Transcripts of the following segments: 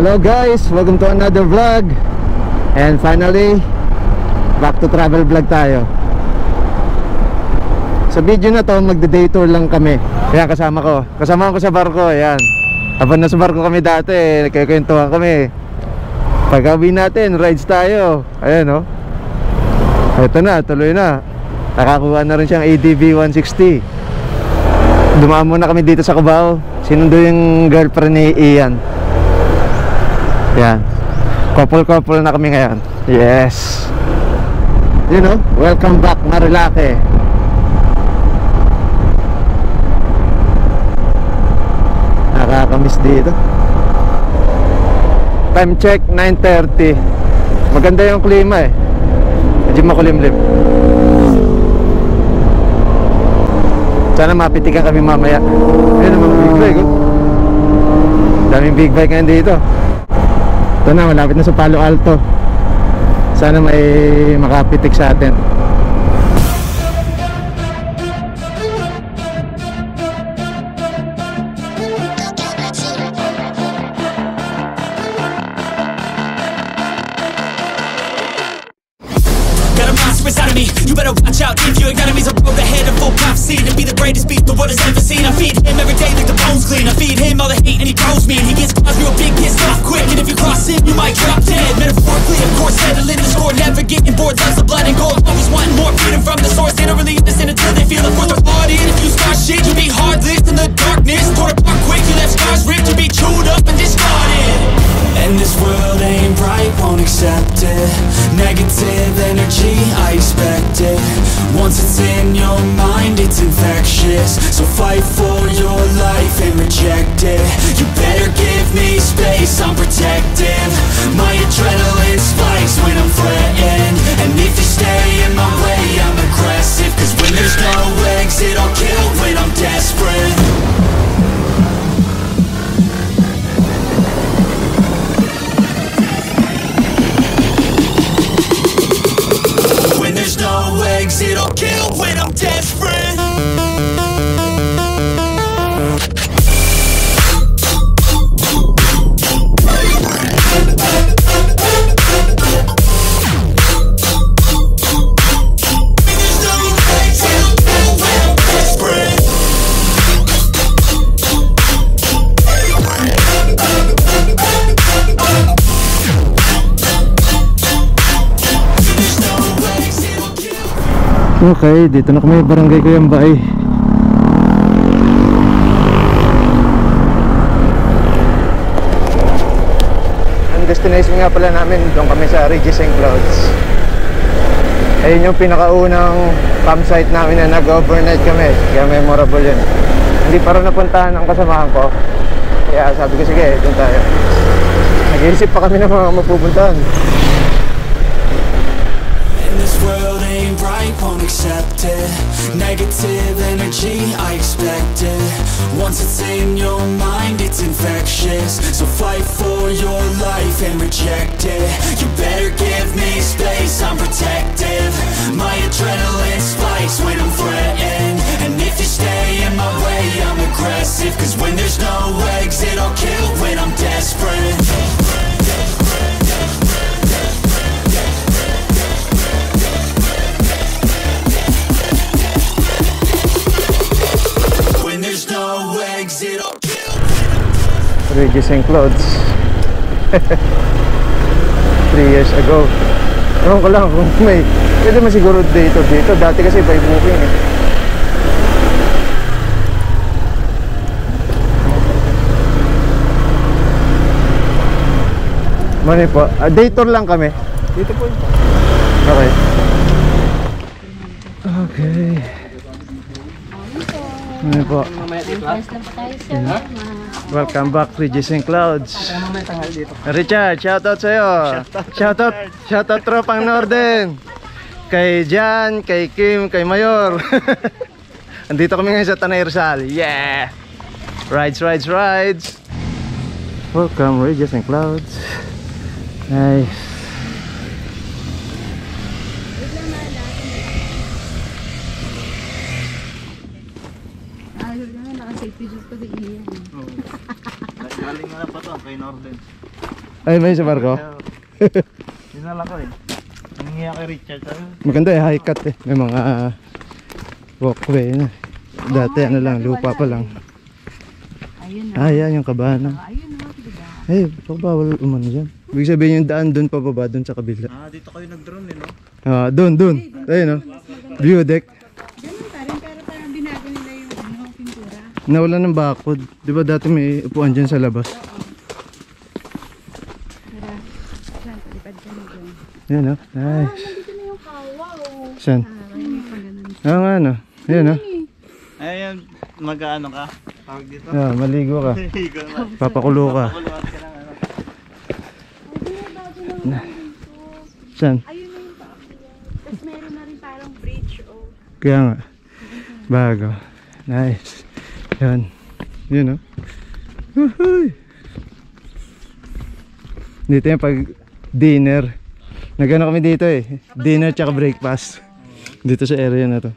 Hello guys, welcome to another vlog. And finally, back to travel vlog tayo. Sa video na to, magde-day tour lang kami. Kaya kasama ko sa barko, ayan. Habang nasa barko kami dati, nagkikwentuhan kami. Pagka-uwi natin, rides tayo. Ayan, oh. Ito na, tuloy na. Nakakuha na rin siyang ADV 160. Dumaan muna kami dito sa Cubao. Sinundo yung girlfriend ni Ian. Yan. Couple na kami ngayon. Yes. You know, welcome back Marilake. Nakakamiss dito. Time check 9:30. Maganda yung klima eh. Medyo makulimlim. Sana mapitikan kami mamaya. Ayun naman big bike, oh. Daming big bike ngayon dito. Ito na, malapit na sa Palo Alto. Sana may makapitik sa atin. You better watch out if your enemy's a road ahead of full prophecy to be the greatest beast the world has ever seen. I feed him every day like the bones clean. I feed him all the hate and he grows me. And he gets cause real big, gets off quick. And if you cross him, you might drop dead. Metaphorically, of course, settling the score. Never getting bored, loves of blood and gore. Always wanting more, freedom from the source. They don't really understand until they feel it. Force their heart in. If you start shit, you be heartless in the darkness. Torn apart quick, you left scars ripped. You be chewed up and discarded. And this world ain't right, won't accept it. Negative energy, I expect it. Once it's in your mind, it's infectious. So fight for your life and reject it. You better give me space, I'm protective. My adrenaline spikes when I'm threatened. And if you stay in my way, I'm aggressive. Cause when there's no exit, I'll kill when I'm desperate. No exit, I'll kill when I'm desperate. Okay, dito na kami barangay Kuyambay. Ang destination nga pala namin, doon kami sa Regis St. Clouds. Ayun yung pinakaunang campsite namin na nag-overnight kami. Kaya memorable yun. Hindi pa rin napuntahan ang kasamahan ko. Kaya sabi ko, sige, doon tayo. Nag-iisip pa kami ng mga mapupuntahan. Won't accept it. Negative energy, I expect it. Once it's in your mind, it's infectious. So fight for your life and reject it. You better give me space, I'm protective. My adrenaline spikes when I'm threatened. And if you stay in my way, I'm aggressive. Cause when there's no exit, I'll kill when I'm desperate. Regis St. Clouds. 3 years ago. Ewan ko lang kung may pwede man siguro dito. Dati kasi by booking eh. Mani po, day tour lang kami. Dito po. Okay. Okay. Mani po. Welcome back Regis St. Clouds. Richard, shoutout sa'yo. Shoutout tropang Norden. Kay Jan, kay Kim, kay Mayor. Andito kami ngayon sa Tanay Rizal. Yeah! Rides. Welcome Regis St. Clouds. Nice. Galing nga pa to, kay Norden. Ay, may sa barko? Dinala ko eh. Nangingiya kay Richard. Maganda eh, high cut eh. May mga walkway na. Dati ano lang, lupa pa lang. Ayun na. Ah, yan yung kabana. Ayun na, diba? Eh, bawal umano dyan. Ibig sabihin yung daan doon pababa, doon sa kabila. Ah, dito kayo nag-drone eh, no? Ah, doon. Ayun no. View deck. Ganun pa rin, pero parang binago nila yung pintura. Nawala ng bakod. Di ba dati may upuan dyan sa labas? Tara, saan? Palipad ka na dyan. Yan no. Nice. Nandito na yung kawa, oh. Saan? May pang ganun. Ah, nga no. Yan no. Ayun, mag-ano ka? Tawag dito? Ah, maligo ka. Higo na. Papakulo ka. Pakuluan ka ng ano. Saan? Ayun na yung bago yan. Tapos meron na rin parang bridge, oh. Kaya nga. Bago. Nice. Yan. Yun no. Woohoo! Dito yung pag dinner. Nagano kami dito eh. Dinner tsaka breakfast. Dito sa area na to.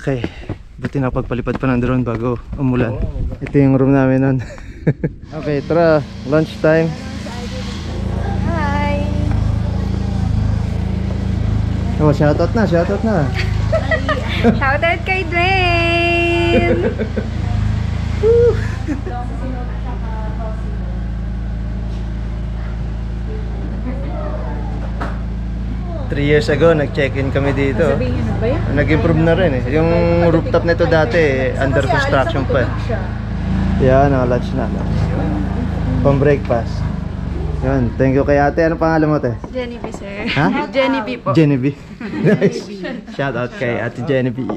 Okay, buti na pagpalipad pa ng drone bago umulan. Ito yung room namin nun. Okay, tara, lunch time. Hi! Oh, shoutout na. Shoutout kay Dwayne! 3 years ago, nag-check-in kami dito. Sabihin nyo na ba yan? Nag-improve na rin eh. Yung rooftop nito dati, under construction pa. Yan, lunch na. Pang breakfast. Yan, thank you kay ate. Ano pangalan mo, te? Jenny B, sir. Ha? Jenny B po. Jenny B. Nice. Shout out kay ate Jenny B.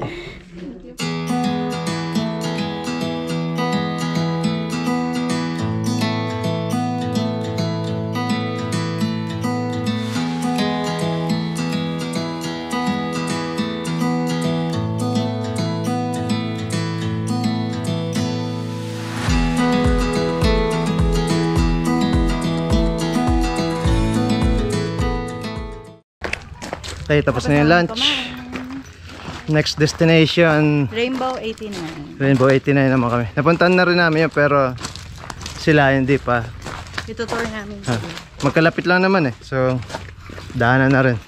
Okay, tapos na yung lunch. Next destination, Rainbow 89. Rainbow 89 naman kami. Napuntahan na rin namin yun pero sila hindi pa. Ito tour namin. Magkalapit lang naman eh. So, daanan na rin.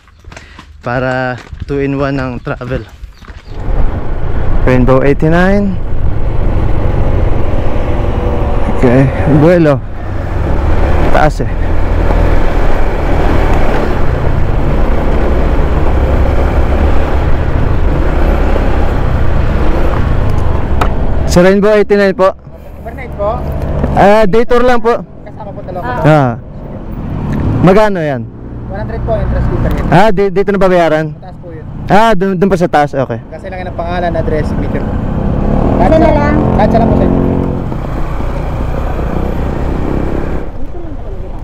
Para 2-in-1 ang travel. Rainbow 89. Okay, buwelo. Taas eh. Sa Rainbow 89 po. Overnight po? Day tour lang po. Kasama po dalawa. Magkano yan? 100 po, interest fee per head. Dito na babayaran? Mataas po yun. Doon pa sa taas, okay. Kasi lang ng pangalan, address, meter po. Isa na lang. Kahit siya lang po sa'yo.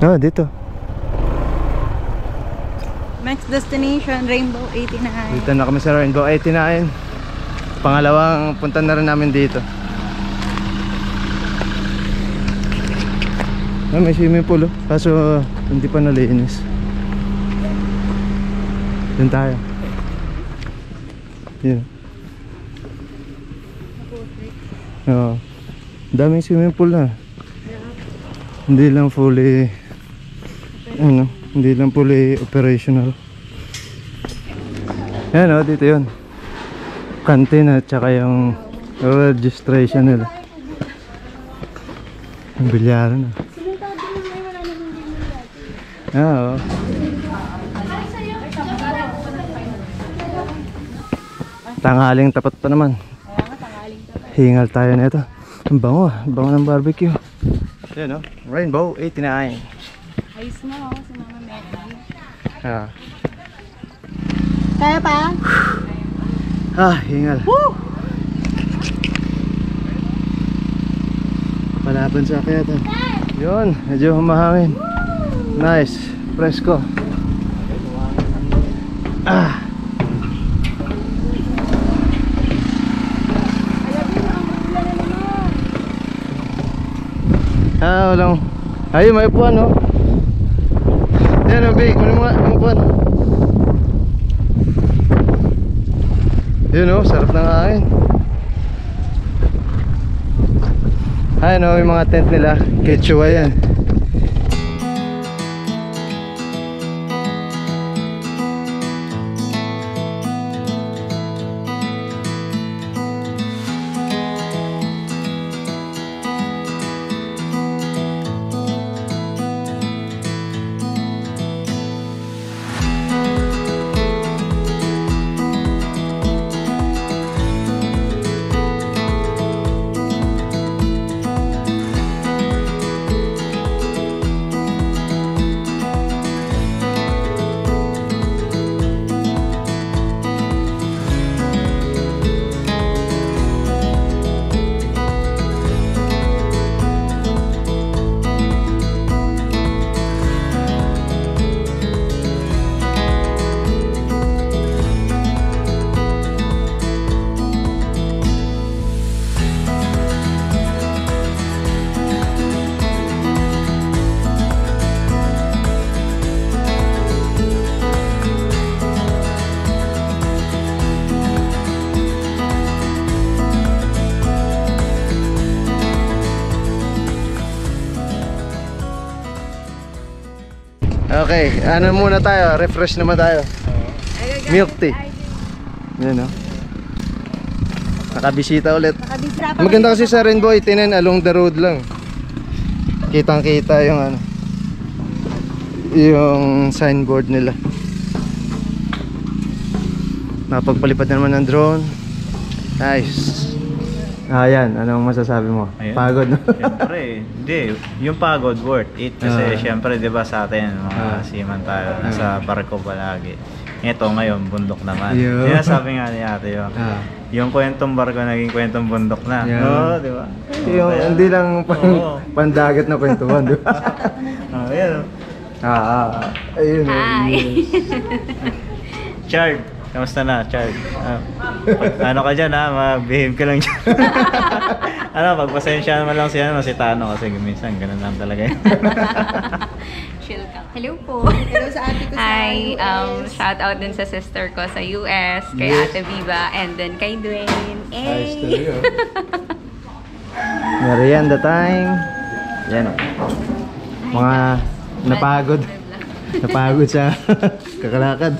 Oh, dito. Next destination, Rainbow 89. Dito na kami sa Rainbow 89. Pangalawang punta na rin namin dito. Ah, may swimming pool oh. Kaso hindi pa nalinis. Doon tayo. Yun. Oo. Daming swimming pool na. Hindi lang fully hindi lang fully operational. Yan oh, dito yun. Canteen at saka yung registration nila. Ang bilyaran na. Oo. Tanghaling tapat pa naman. Hingal tayo na ito. Ang bango ah. Ang bango ng barbecue. Yan o. Rainbow 89. Ayos mo ako si Mama Maggie. Ah. Kaya pa? Hingal. Woo! Palaban sa akyatan. Yun. Medyo humahangin. Nice. Presko. Walang. Ayun, may upuan oh. Yan oh, Big. Kunin mo nga ang upuan. Yun oh, sarap ng hangin. Ayun oh, yung mga tent nila. Quechua yan. Okay, ano muna tayo? Refresh naman tayo. Milk tea. Yan o. Nakabisita ulit. Nakabisita pa. Maganda kasi sa Rainbow 89, along the road lang. Kitang kita yung ano, yung signboard nila. Napagpalipad na naman ng drone. Nice. Yan, anong masasabi mo? Ayun. Pagod no? Siyempre, hindi. Yung pagod, worth it. Kasi siyempre, di ba sa atin, mga seaman tayo, nasa barko palagi. Ito ngayon, bundok naman. Yo. Yan sabi nga ni ate yun. Yung kwentong barko, naging kwentong bundok na. Yeah. Oo, di ba? Yung hindi lang pandagat na kwentuhan, di ba? Ayan. Ayun. Chard, kamusta na, Chard? Ano ka dyan ha, mag-behave ka lang dyan. Pagpasensya naman lang si Tano kasi minsan ganun lang talaga yun. Chill ka. Hello po. Hello sa ate ko sa Hi, US. shout out din sa sister ko sa US, kay Yes. Ate Viva, and then kay Dwayne. Nice talaga. Merienda time. Yan o. Mga napagod. Napagod sa kakalakad.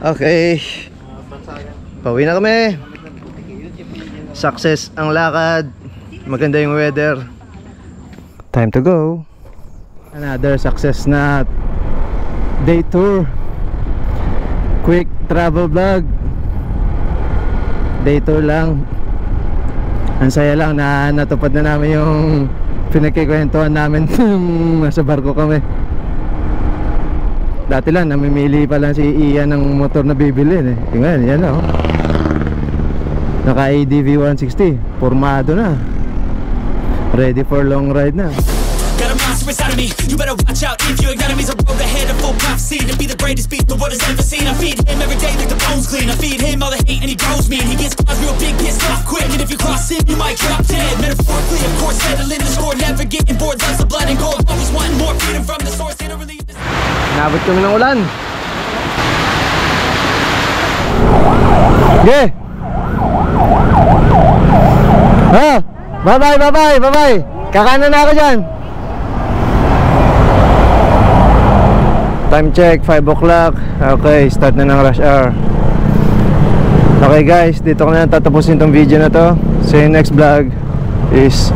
Okay. Pauwi na kami. Success ang lakad. Maganda yung weather. Time to go. Another success na day tour. Quick travel vlog. Day tour lang. Ang saya lang na natupad na namin yung pinagkikwentuhan namin nung nasa barko kami. Dati lang namimili pa lang si Ian ng motor na bibilin eh. Tingnan, yan o. Naka ADV 160. Formado na. Ready for long ride na. Got a monster inside of me, you better watch out. If you ignite me, so road ahead of full prophecy. To be the greatest beast the world has ever seen. I feed him every day like the bones clean. I feed him all the hate and he grows me. And he gets cause real big, pissed off quick. And if you cross him, you might drop dead. Metaphorically, of course, settling the score. Never getting bored, loves the blood and gold. Always wanting more freedom from the source. Here to relieve this. Nabot kami ng ulan. Okay. Ah, bye-bye. Kakanan na ako dyan. Time check, 5 o'clock. Okay, start na ng rush hour. Okay guys, dito ko na tatapusin tong video na to. See you next vlog is